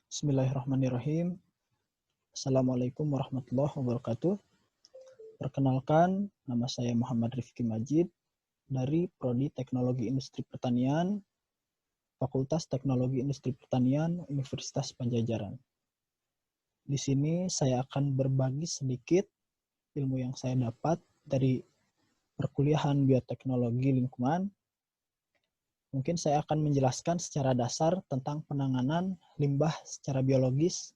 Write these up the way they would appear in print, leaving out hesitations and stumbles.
Bismillahirrahmanirrahim. Assalamualaikum warahmatullahi wabarakatuh. Perkenalkan, nama saya Muhammad Rifki Majid dari Prodi Teknologi Industri Pertanian, Fakultas Teknologi Industri Pertanian, Universitas Padjadjaran. Di sini saya akan berbagi sedikit ilmu yang saya dapat dari perkuliahan bioteknologi lingkungan. Mungkin saya akan menjelaskan secara dasar tentang penanganan limbah secara biologis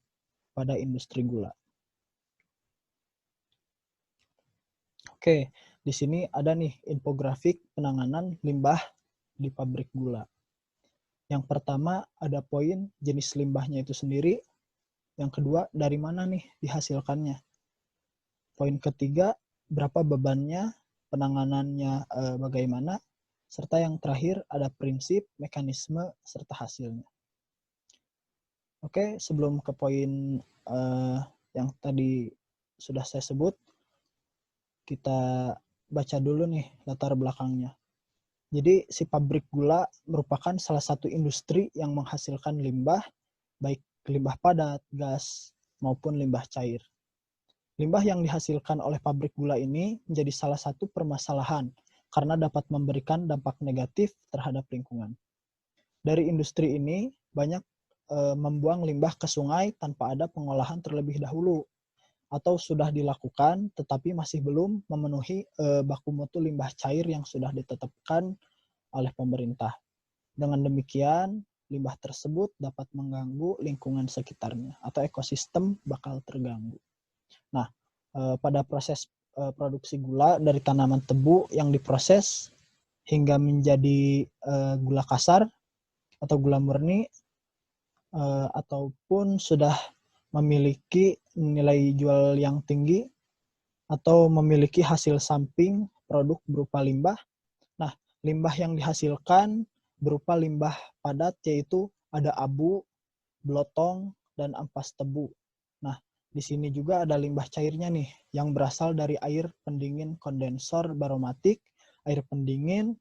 pada industri gula. Oke, di sini ada nih infografik penanganan limbah di pabrik gula. Yang pertama ada poin jenis limbahnya itu sendiri. Yang kedua dari mana nih dihasilkannya. Poin ketiga berapa bebannya, penanganannya bagaimana, serta yang terakhir ada prinsip, mekanisme, serta hasilnya. Oke, sebelum ke poin yang tadi sudah saya sebut, kita baca dulu nih latar belakangnya. Jadi si pabrik gula merupakan salah satu industri yang menghasilkan limbah, baik limbah padat, gas, maupun limbah cair. Limbah yang dihasilkan oleh pabrik gula ini menjadi salah satu permasalahan karena dapat memberikan dampak negatif terhadap lingkungan. Dari industri ini banyak membuang limbah ke sungai tanpa ada pengolahan terlebih dahulu, atau sudah dilakukan tetapi masih belum memenuhi baku mutu limbah cair yang sudah ditetapkan oleh pemerintah. Dengan demikian, limbah tersebut dapat mengganggu lingkungan sekitarnya atau ekosistem bakal terganggu. Nah, pada proses produksi gula dari tanaman tebu yang diproses hingga menjadi gula kasar atau gula murni ataupun sudah memiliki nilai jual yang tinggi atau memiliki hasil samping produk berupa limbah. Nah, limbah yang dihasilkan berupa limbah padat yaitu ada abu, belotong, dan ampas tebu. Nah, di sini juga ada limbah cairnya nih yang berasal dari air pendingin kondensor baromatik, air pendingin,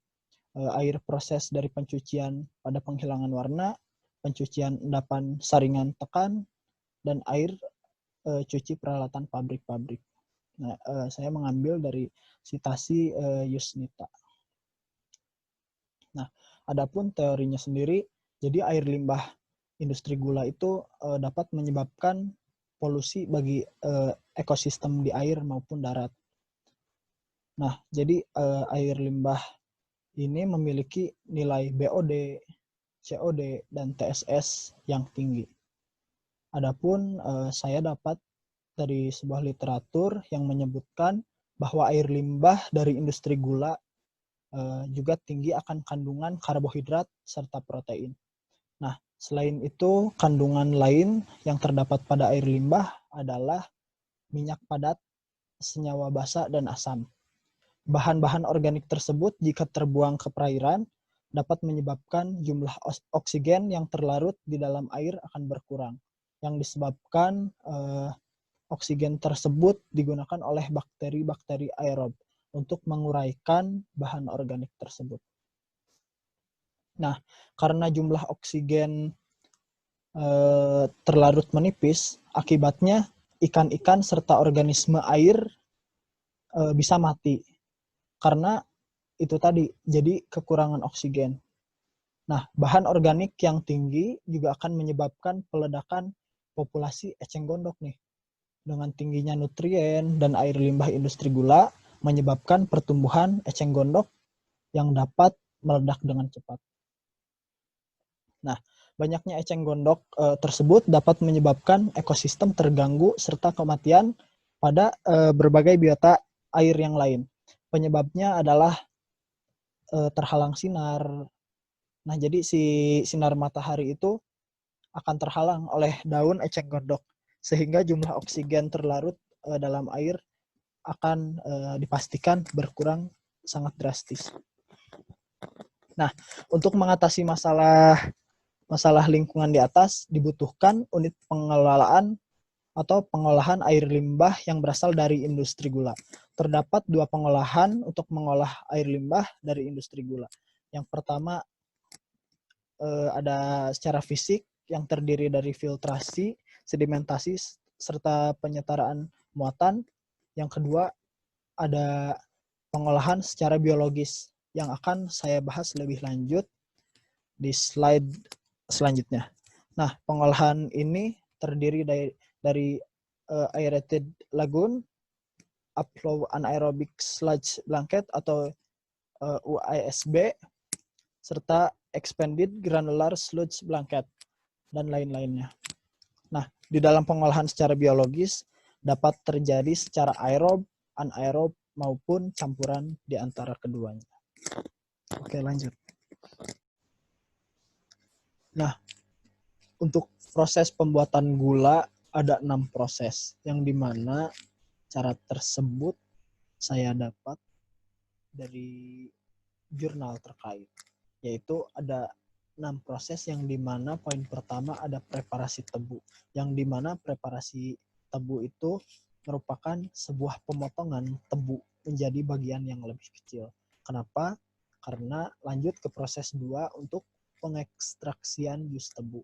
air proses dari pencucian pada penghilangan warna, pencucian endapan saringan tekan, dan air cuci peralatan pabrik-pabrik. Nah, saya mengambil dari citasi Yusnita. Nah, adapun teorinya sendiri, jadi air limbah industri gula itu dapat menyebabkan polusi bagi ekosistem di air maupun darat. Nah, jadi air limbah ini memiliki nilai BOD, COD, dan TSS yang tinggi. Adapun saya dapat dari sebuah literatur yang menyebutkan bahwa air limbah dari industri gula juga tinggi akan kandungan karbohidrat serta protein. Nah, selain itu, kandungan lain yang terdapat pada air limbah adalah minyak padat, senyawa basa, dan asam. Bahan-bahan organik tersebut jika terbuang ke perairan dapat menyebabkan jumlah oksigen yang terlarut di dalam air akan berkurang, yang disebabkan oksigen tersebut digunakan oleh bakteri-bakteri aerob untuk menguraikan bahan organik tersebut. Nah, karena jumlah oksigen terlarut menipis, akibatnya ikan-ikan serta organisme air bisa mati. Karena itu tadi, jadi kekurangan oksigen. Nah, bahan organik yang tinggi juga akan menyebabkan peledakan populasi eceng gondok nih. Dengan tingginya nutrien dan air limbah industri gula menyebabkan pertumbuhan eceng gondok yang dapat meledak dengan cepat. Nah, banyaknya eceng gondok tersebut dapat menyebabkan ekosistem terganggu serta kematian pada berbagai biota air yang lain. Penyebabnya adalah terhalang sinar. Nah, jadi si sinar matahari itu akan terhalang oleh daun eceng gondok sehingga jumlah oksigen terlarut dalam air akan dipastikan berkurang sangat drastis. Nah, untuk mengatasi masalah lingkungan di atas dibutuhkan unit pengelolaan atau pengolahan air limbah yang berasal dari industri gula. Terdapat 2 pengolahan untuk mengolah air limbah dari industri gula. Yang pertama ada secara fisik, yang terdiri dari filtrasi, sedimentasi, serta penyetaraan muatan. Yang kedua, ada pengolahan secara biologis yang akan saya bahas lebih lanjut di slide selanjutnya. Nah, pengolahan ini terdiri dari aerated lagoon, upflow anaerobic sludge blanket atau UASB, serta expanded granular sludge blanket, dan lain-lainnya. Nah, di dalam pengolahan secara biologis dapat terjadi secara aerob, anaerob, maupun campuran di antara keduanya. Oke, lanjut. Nah, untuk proses pembuatan gula ada 6 proses, yang dimana cara tersebut saya dapat dari jurnal terkait, yaitu ada 6 proses yang dimana poin pertama ada preparasi tebu, yang dimana preparasi tebu itu merupakan sebuah pemotongan tebu menjadi bagian yang lebih kecil. Kenapa? Karena lanjut ke proses 2 untuk pengekstraksian jus tebu,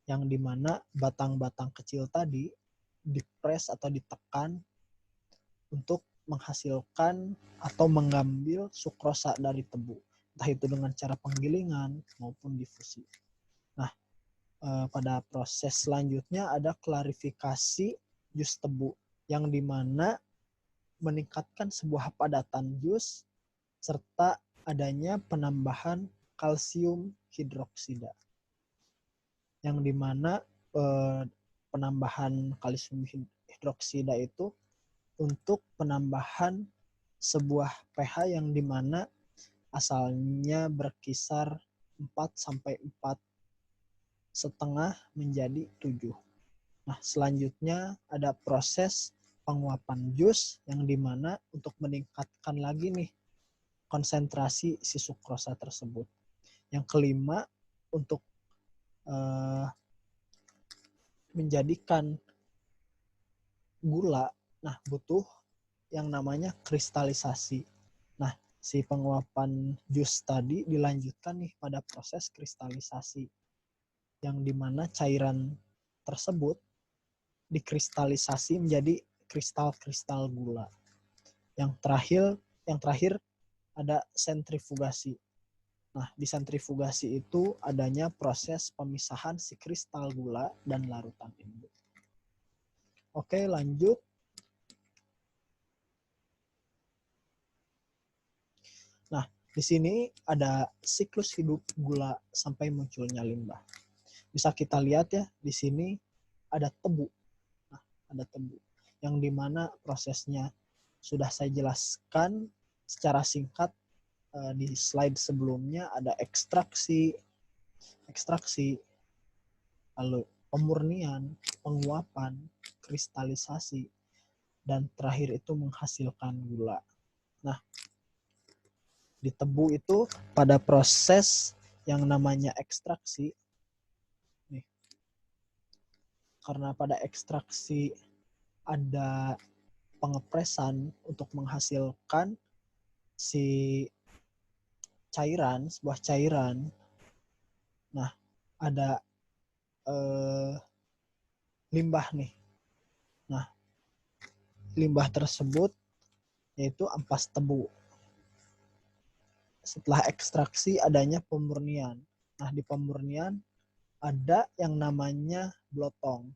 yang dimana batang-batang kecil tadi dipres atau ditekan untuk menghasilkan atau mengambil sukrosa dari tebu, entah itu dengan cara penggilingan maupun difusi. Nah, pada proses selanjutnya ada klarifikasi jus tebu, yang dimana meningkatkan sebuah padatan jus serta adanya penambahan kalsium hidroksida, yang dimana penambahan kalsium hidroksida itu untuk penambahan sebuah pH yang dimana asalnya berkisar 4 sampai 4,5 menjadi 7. Nah, selanjutnya ada proses penguapan jus, yang dimana untuk meningkatkan lagi nih konsentrasi si sukrosa tersebut. Yang kelima, untuk menjadikan gula, nah butuh yang namanya kristalisasi. Nah, si penguapan jus tadi dilanjutkan nih pada proses kristalisasi, yang dimana cairan tersebut dikristalisasi menjadi kristal-kristal gula. Yang terakhir ada sentrifugasi. Nah, di sentrifugasi itu adanya proses pemisahan si kristal gula dan larutan ini. Oke, lanjut. Nah, di sini ada siklus hidup gula sampai munculnya limbah. Bisa kita lihat ya, di sini ada tebu. Nah, ada tebu. Yang dimana prosesnya sudah saya jelaskan secara singkat di slide sebelumnya. Ada ekstraksi, lalu pemurnian, penguapan, kristalisasi, dan terakhir itu menghasilkan gula. Nah, di tebu itu pada proses yang namanya ekstraksi, nih, karena pada ekstraksi ada pengepresan untuk menghasilkan si cairan, sebuah cairan. Nah, ada limbah nih. Nah, limbah tersebut yaitu ampas tebu. Setelah ekstraksi adanya pemurnian. Nah, di pemurnian ada yang namanya blotong.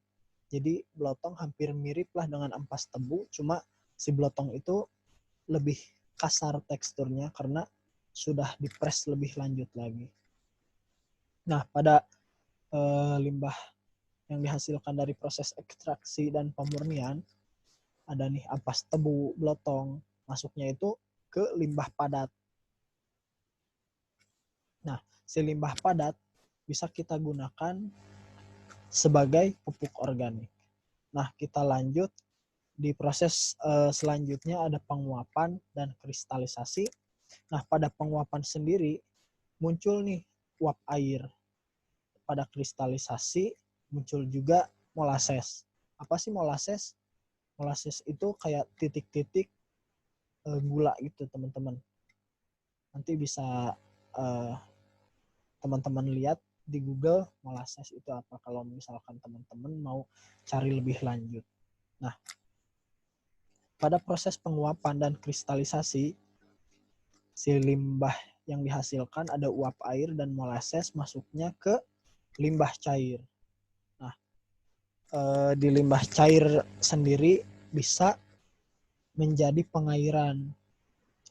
Jadi blotong hampir mirip lah dengan ampas tebu, cuma si blotong itu lebih kasar teksturnya karena sudah dipres lebih lanjut lagi. Nah, pada limbah yang dihasilkan dari proses ekstraksi dan pemurnian, ada nih ampas tebu, blotong, masuknya itu ke limbah padat. Nah, si limbah padat bisa kita gunakan sebagai pupuk organik. Nah, kita lanjut di proses selanjutnya ada penguapan dan kristalisasi. Nah, pada penguapan sendiri muncul nih uap air. Pada kristalisasi muncul juga molases. Apa sih molases? Molases itu kayak titik-titik gula gitu, teman-teman. Nanti bisa teman-teman lihat di Google molasses itu apa kalau misalkan teman-teman mau cari lebih lanjut. Nah, pada proses penguapan dan kristalisasi, si limbah yang dihasilkan ada uap air dan molasses masuknya ke limbah cair. Nah, di limbah cair sendiri bisa menjadi pengairan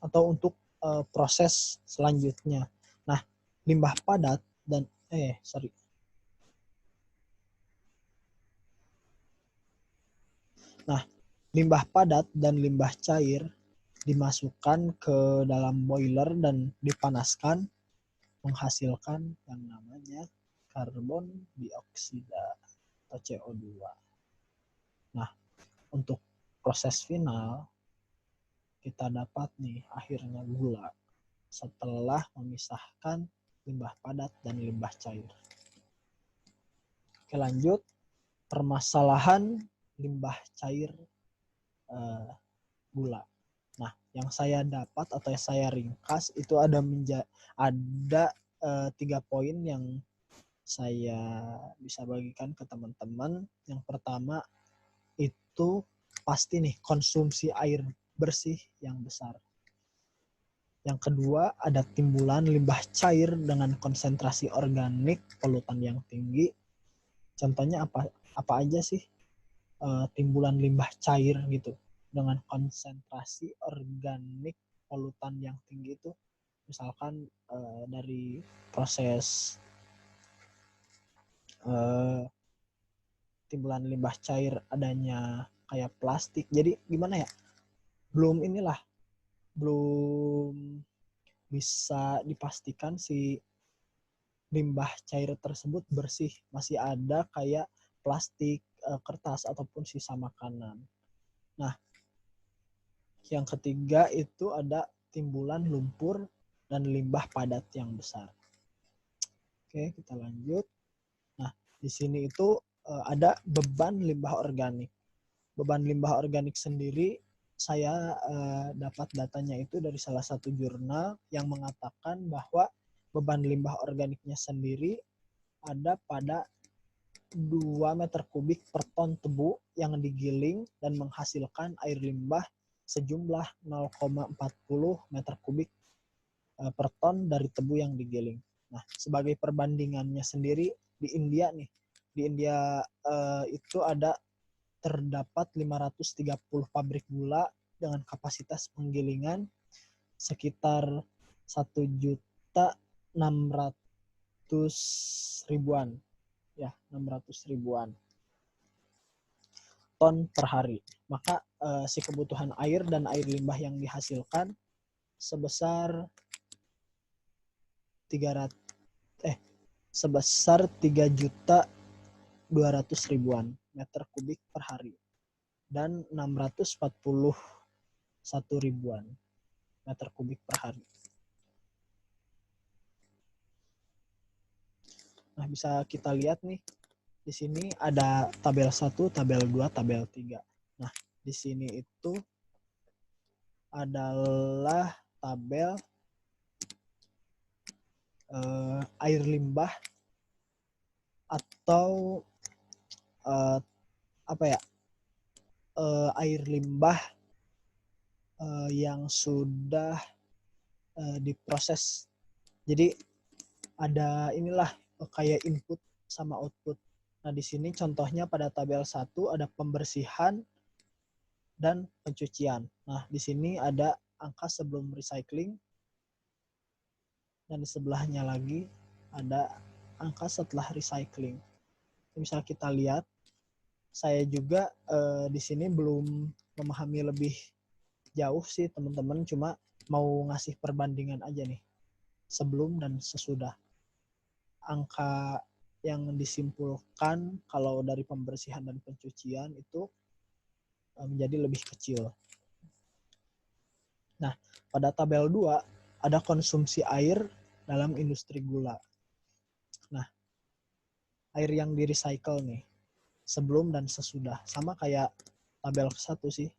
atau untuk proses selanjutnya. Nah, limbah padat dan Nah, limbah padat dan limbah cair dimasukkan ke dalam boiler dan dipanaskan menghasilkan yang namanya karbon dioksida atau CO2. Nah, untuk proses final kita dapat nih akhirnya gula setelah memisahkan limbah padat dan limbah cair. Oke, lanjut. Permasalahan limbah cair gula. Nah, yang saya dapat atau yang saya ringkas itu ada 3 poin yang saya bisa bagikan ke teman-teman. Yang pertama itu pasti nih konsumsi air bersih yang besar. Yang kedua ada timbulan limbah cair dengan konsentrasi organik polutan yang tinggi. Contohnya apa aja sih timbulan limbah cair gitu dengan konsentrasi organik polutan yang tinggi itu, misalkan dari proses timbulan limbah cair adanya kayak plastik. Jadi gimana ya? Belum bisa dipastikan si limbah cair tersebut bersih, masih ada kayak plastik, kertas ataupun sisa makanan. Nah, yang ketiga itu ada timbulan lumpur dan limbah padat yang besar. Oke, kita lanjut. Nah, di sini itu ada beban limbah organik. Beban limbah organik sendiri saya dapat datanya itu dari salah satu jurnal yang mengatakan bahwa beban limbah organiknya sendiri ada pada 2 meter kubik per ton tebu yang digiling dan menghasilkan air limbah sejumlah 0,40 meter kubik per ton dari tebu yang digiling. Nah, sebagai perbandingannya sendiri di India nih, di India itu terdapat 530 pabrik gula dengan kapasitas penggilingan sekitar 1.600.000 ya, 600.000 ton per hari. Maka si kebutuhan air dan air limbah yang dihasilkan sebesar 3.200.000 meter kubik per hari dan 641.000 meter kubik per hari. Nah, bisa kita lihat nih, di sini ada tabel 1, tabel 2, tabel 3. Nah, di sini itu adalah tabel air limbah atau air limbah yang sudah diproses. Jadi ada kayak input sama output. Nah, di sini contohnya pada tabel 1 ada pembersihan dan pencucian. Nah, di sini ada angka sebelum recycling dan di sebelahnya lagi ada angka setelah recycling. Misal kita lihat, saya juga di sini belum memahami lebih jauh sih teman-teman, cuma mau ngasih perbandingan aja nih sebelum dan sesudah. Angka yang disimpulkan kalau dari pembersihan dan pencucian itu menjadi lebih kecil. Nah, pada tabel 2 ada konsumsi air dalam industri gula. Nah, air yang di-recycle nih sebelum dan sesudah sama kayak tabel 1 sih.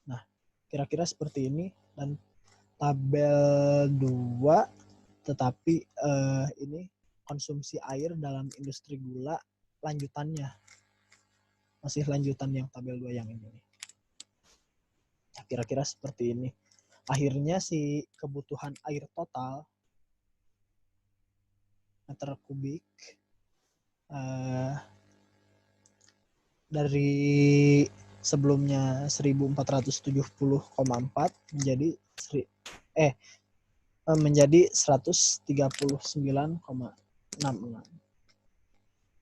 Nah, kira-kira seperti ini. Dan tabel 2 tetapi ini konsumsi air dalam industri gula lanjutannya, masih lanjutan yang tabel 2 yang ini. Ya, kira-kira seperti ini. Akhirnya si kebutuhan air total meter kubik dari sebelumnya 1470,4 menjadi 139,66,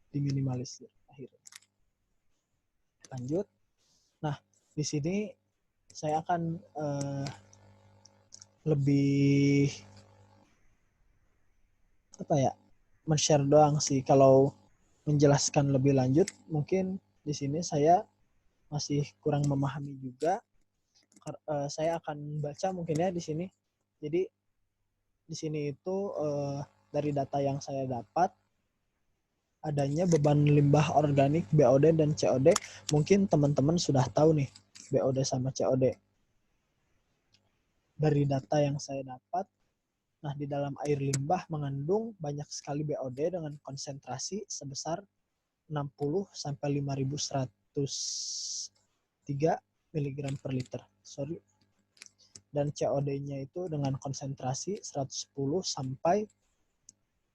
diminimalisir akhirnya. Lanjut. Nah, di sini saya akan lebih men-share doang sih. Kalau menjelaskan lebih lanjut, mungkin di sini saya masih kurang memahami juga. Saya akan baca mungkin ya di sini. Jadi di sini itu dari data yang saya dapat, adanya beban limbah organik BOD dan COD. Mungkin teman-teman sudah tahu nih BOD sama COD. Dari data yang saya dapat, nah di dalam air limbah mengandung banyak sekali BOD dengan konsentrasi sebesar 60 sampai 5.103 mg per liter. Dan COD-nya itu dengan konsentrasi 110 sampai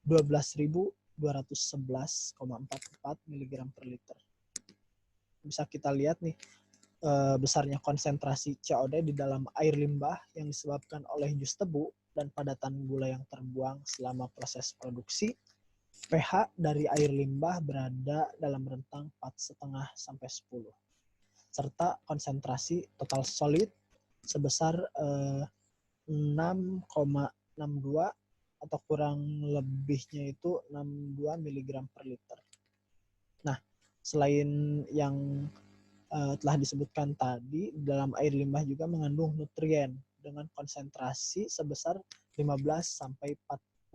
12.211,44 mg per liter. Bisa kita lihat nih besarnya konsentrasi COD di dalam air limbah yang disebabkan oleh jus tebu dan padatan gula yang terbuang selama proses produksi. pH dari air limbah berada dalam rentang 4,5 sampai 10. Serta konsentrasi total solid sebesar 6,62 atau kurang lebihnya itu 62 mg per liter. Nah, selain yang telah disebutkan tadi, dalam air limbah juga mengandung nutrien dengan konsentrasi sebesar 15 sampai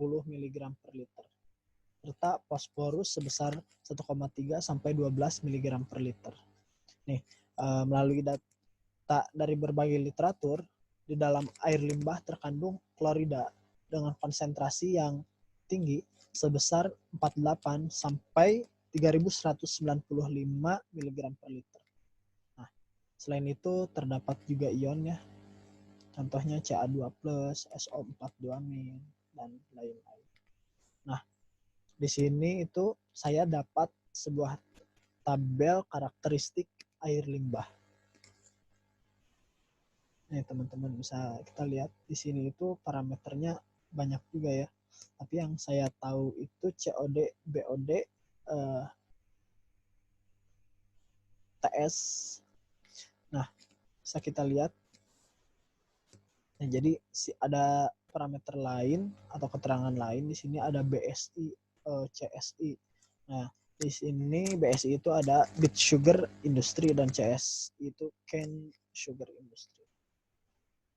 40 mg per liter. Serta fosforus sebesar 1,3 sampai 12 mg per liter. Nih, melalui data dari berbagai literatur, di dalam air limbah terkandung klorida dengan konsentrasi yang tinggi sebesar 48 sampai 3.195 mg per liter. Nah, selain itu terdapat juga ion ya. Contohnya Ca2+, SO4-2-, dan lain-lain. Nah, di sini itu saya dapat sebuah tabel karakteristik air limbah. Nih teman-teman bisa kita lihat di sini itu parameternya banyak juga ya. Tapi yang saya tahu itu COD, BOD, TS. Nah, bisa kita lihat. Nah, jadi ada parameter lain atau keterangan lain di sini ada BSI, CSI. Nah, di sini BSI itu ada beet sugar industry dan CSI itu cane sugar industry.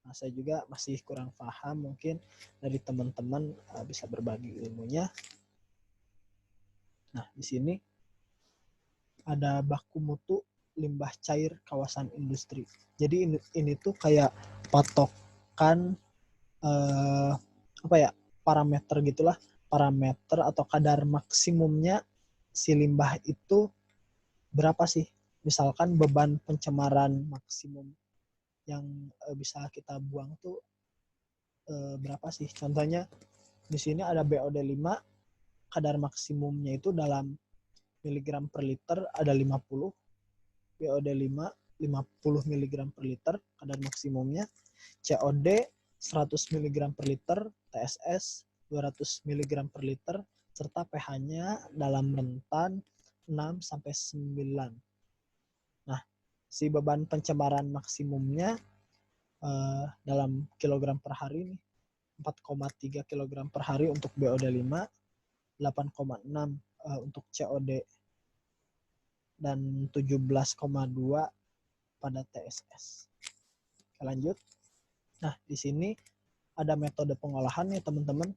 Nah, saya juga masih kurang paham, mungkin dari teman-teman bisa berbagi ilmunya. Nah, di sini ada baku mutu limbah cair kawasan industri. Jadi ini tuh kayak patokan parameter gitulah, parameter atau kadar maksimumnya si limbah itu berapa sih? Misalkan beban pencemaran maksimum yang bisa kita buang tuh berapa sih? Contohnya di sini ada BOD 5, kadar maksimumnya itu dalam miligram per liter ada 50. BOD 5 50 mg per liter kadar maksimumnya. COD 100 mg per liter, TSS 200 mg per liter, serta pH-nya dalam rentan 6 sampai 9. Nah, si beban pencemaran maksimumnya dalam kilogram per hari nih 4,3 kg per hari untuk BOD 5, 8,6 untuk COD, dan 17,2 pada TSS. Oke, lanjut. Nah, di sini ada metode pengolahan ya teman-teman.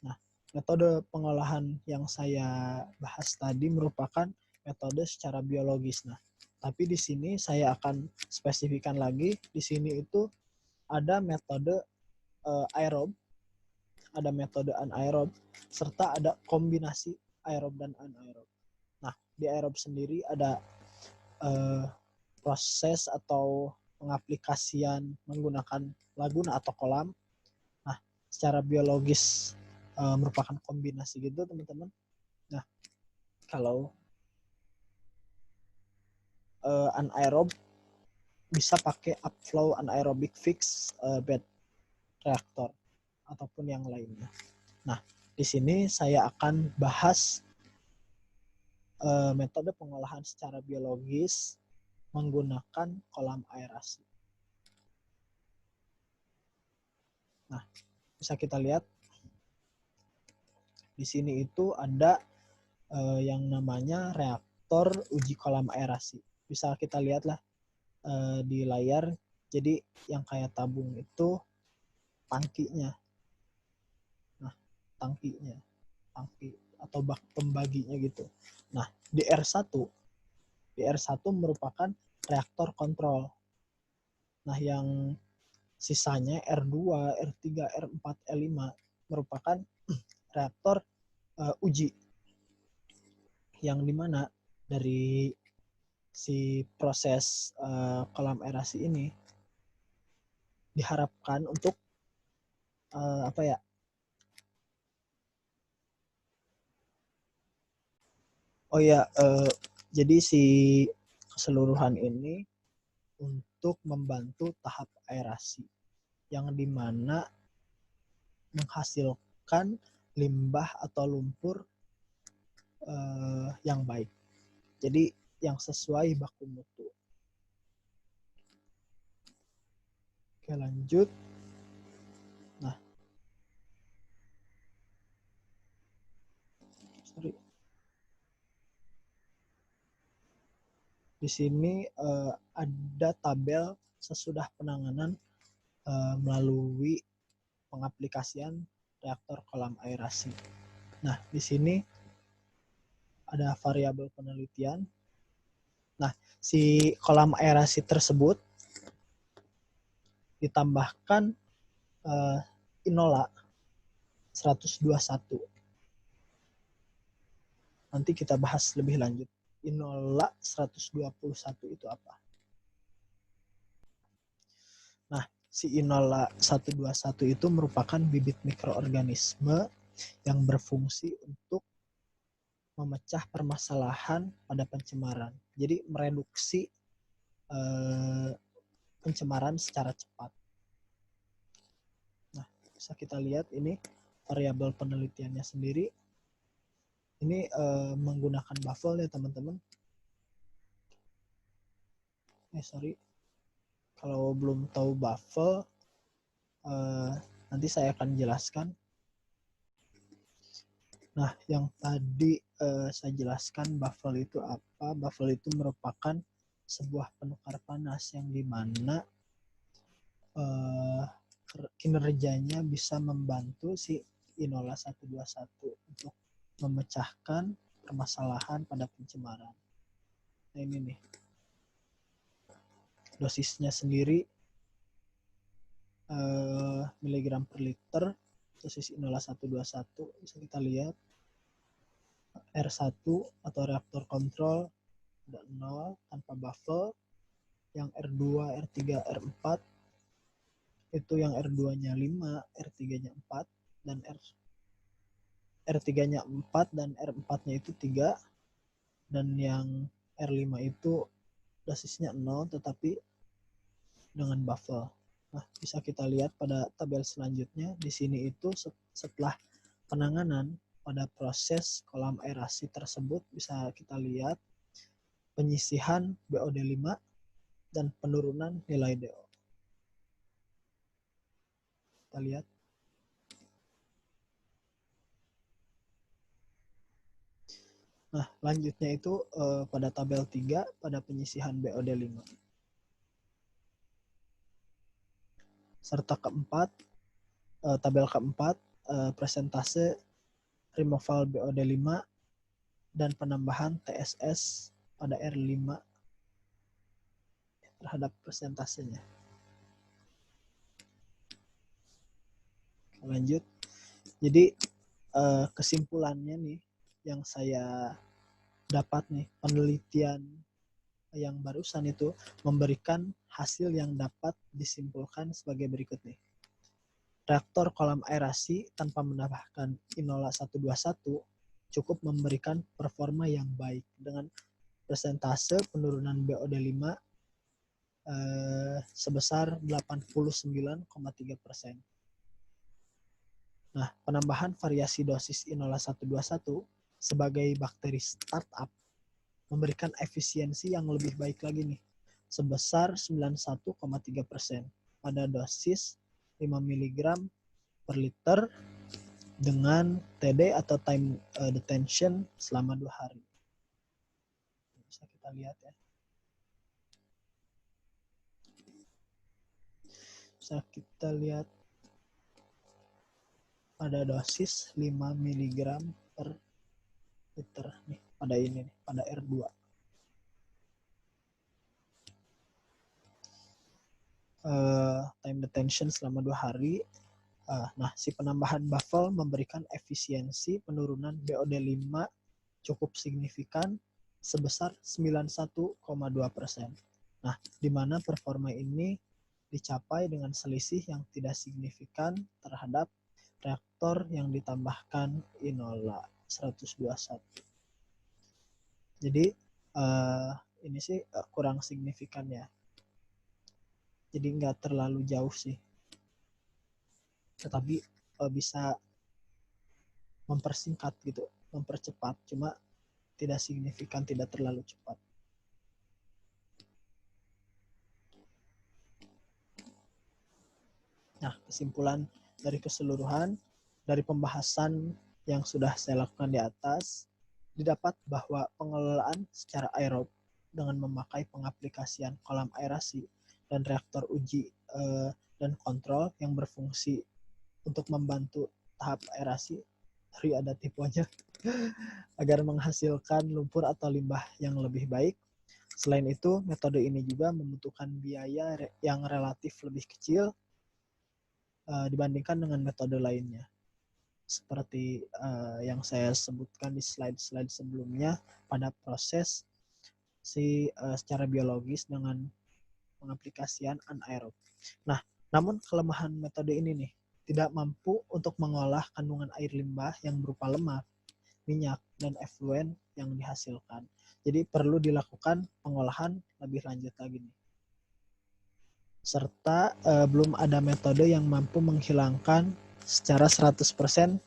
Nah, metode pengolahan yang saya bahas tadi merupakan metode secara biologis. Nah, tapi di sini saya akan spesifikkan lagi. Di sini itu ada metode aerob ada metode anaerob, serta ada kombinasi aerob dan anaerob. Nah, di aerob sendiri ada proses atau pengaplikasian menggunakan laguna atau kolam. Nah, secara biologis merupakan kombinasi gitu, teman-teman. Nah, kalau anaerob bisa pakai upflow anaerobic fixed bed reactor ataupun yang lainnya. Nah, di sini saya akan bahas metode pengolahan secara biologis menggunakan kolam aerasi. Nah, bisa kita lihat di sini itu ada yang namanya reaktor uji kolam aerasi. Bisa kita lihat lah di layar. Jadi yang kayak tabung itu tangkinya. Nah, tangki atau bak pembaginya gitu. Nah, di R1 merupakan reaktor kontrol. Nah, yang sisanya R2, R3, R4, R5 merupakan reaktor uji. Yang dimana dari si proses kolam aerasi ini diharapkan untuk jadi si keseluruhan ini untuk membantu tahap aerasi yang dimana menghasilkan limbah atau lumpur yang baik. Jadi yang sesuai baku mutu. Oke, lanjut. Nah, di sini ada tabel sesudah penanganan melalui pengaplikasian reaktor kolam aerasi. Nah, di sini ada variabel penelitian. Nah, si kolam aerasi tersebut ditambahkan inola 121. Nanti kita bahas lebih lanjut. Inola 121 itu apa? Nah, si inola 121 itu merupakan bibit mikroorganisme yang berfungsi untuk memecah permasalahan pada pencemaran. Jadi mereduksi pencemaran secara cepat. Nah, bisa kita lihat ini variabel penelitiannya sendiri. Ini menggunakan baffle ya teman-teman. Kalau belum tahu baffle, nanti saya akan jelaskan. Nah, yang tadi saya jelaskan baffle itu apa? Baffle itu merupakan sebuah penukar panas yang dimana kinerjanya bisa membantu si inola 121 untuk memecahkan permasalahan pada pencemaran. Nah, ini nih. Dosisnya sendiri miligram per liter, dosis inola 121 bisa kita lihat. R1 atau reaktor kontrol ada 0 tanpa baffle. Yang R2, R3, R4 itu yang R2-nya 5, R3-nya 4 dan R3-nya 4 dan R4-nya itu 3, dan yang R5 itu dosisnya 0 tetapi dengan baffle. Nah, bisa kita lihat pada tabel selanjutnya. Di sini itu setelah penanganan pada proses kolam aerasi tersebut bisa kita lihat penyisihan BOD5 dan penurunan nilai DO. Kita lihat. Nah, lanjutnya itu pada tabel 3 pada penyisihan BOD5. Serta keempat, tabel keempat, presentase removal BOD5 dan penambahan TSS pada R5 terhadap persentasenya. Lanjut. Jadi kesimpulannya nih yang saya dapat nih, penelitian yang barusan itu memberikan hasil yang dapat disimpulkan sebagai berikut nih. Reaktor kolam aerasi tanpa menambahkan inola 121 cukup memberikan performa yang baik dengan persentase penurunan BOD5 sebesar 89,3%. Nah, penambahan variasi dosis inola 121 sebagai bakteri startup memberikan efisiensi yang lebih baik lagi nih, sebesar 91,3% pada dosis 5 mg per liter dengan TD atau time detention selama 2 hari. Bisa kita lihat ya. Bisa kita lihat pada dosis 5 mg per liter nih, pada ini nih, pada R2. Time detention selama 2 hari. Nah, si penambahan baffle memberikan efisiensi penurunan BOD5 cukup signifikan sebesar 91,2%. Nah, di mana performa ini dicapai dengan selisih yang tidak signifikan terhadap reaktor yang ditambahkan inola 121. Jadi ini sih kurang signifikan ya. Jadi nggak terlalu jauh sih. Tetapi bisa mempersingkat gitu, mempercepat. Cuma tidak signifikan, tidak terlalu cepat. Nah, kesimpulan dari keseluruhan, dari pembahasan yang sudah saya lakukan di atas, didapat bahwa pengelolaan secara aerob dengan memakai pengaplikasian kolam aerasi dan reaktor uji dan kontrol yang berfungsi untuk membantu tahap aerasi, ada tipuannya, agar menghasilkan lumpur atau limbah yang lebih baik. Selain itu, metode ini juga membutuhkan biaya yang relatif lebih kecil dibandingkan dengan metode lainnya. Seperti yang saya sebutkan di slide-slide sebelumnya pada proses secara biologis dengan pengaplikasian anaerob. Nah, namun kelemahan metode ini nih tidak mampu untuk mengolah kandungan air limbah yang berupa lemak, minyak, dan efluen yang dihasilkan. Jadi perlu dilakukan pengolahan lebih lanjut lagi nih. Serta belum ada metode yang mampu menghilangkan secara 100%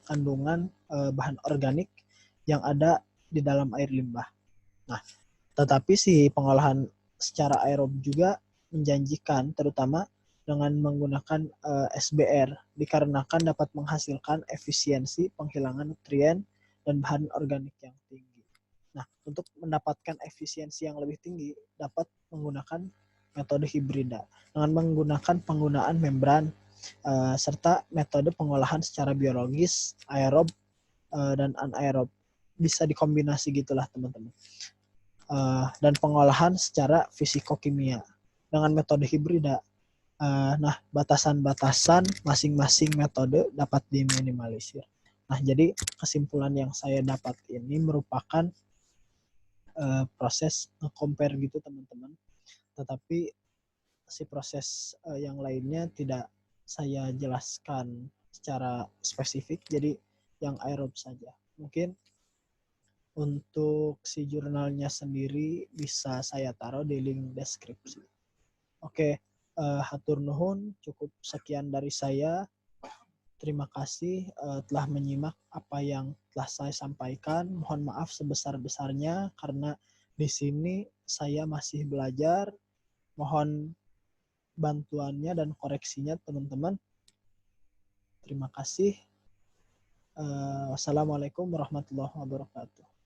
kandungan bahan organik yang ada di dalam air limbah. Nah, tetapi si pengolahan secara aerob juga menjanjikan, terutama dengan menggunakan SBR, dikarenakan dapat menghasilkan efisiensi penghilangan nutrien dan bahan organik yang tinggi. Nah, untuk mendapatkan efisiensi yang lebih tinggi, dapat menggunakan metode hibrida dengan menggunakan penggunaan membran serta metode pengolahan secara biologis, aerob dan anaerob. Bisa dikombinasi gitulah teman-teman. Dan pengolahan secara fisikokimia dengan metode hibrida. Nah, batasan-batasan masing-masing metode dapat diminimalisir. Nah, jadi kesimpulan yang saya dapat ini merupakan proses nge-compare gitu teman-teman. Tetapi si proses yang lainnya tidak saya jelaskan secara spesifik, jadi yang aerob saja. Mungkin untuk si jurnalnya sendiri bisa saya taruh di link deskripsi. Oke, hatur nuhun, cukup sekian dari saya. Terima kasih telah menyimak apa yang telah saya sampaikan. Mohon maaf sebesar-besarnya karena di sini saya masih belajar. Mohon bantuannya dan koreksinya teman-teman. Terima kasih. Wassalamualaikum warahmatullahi wabarakatuh.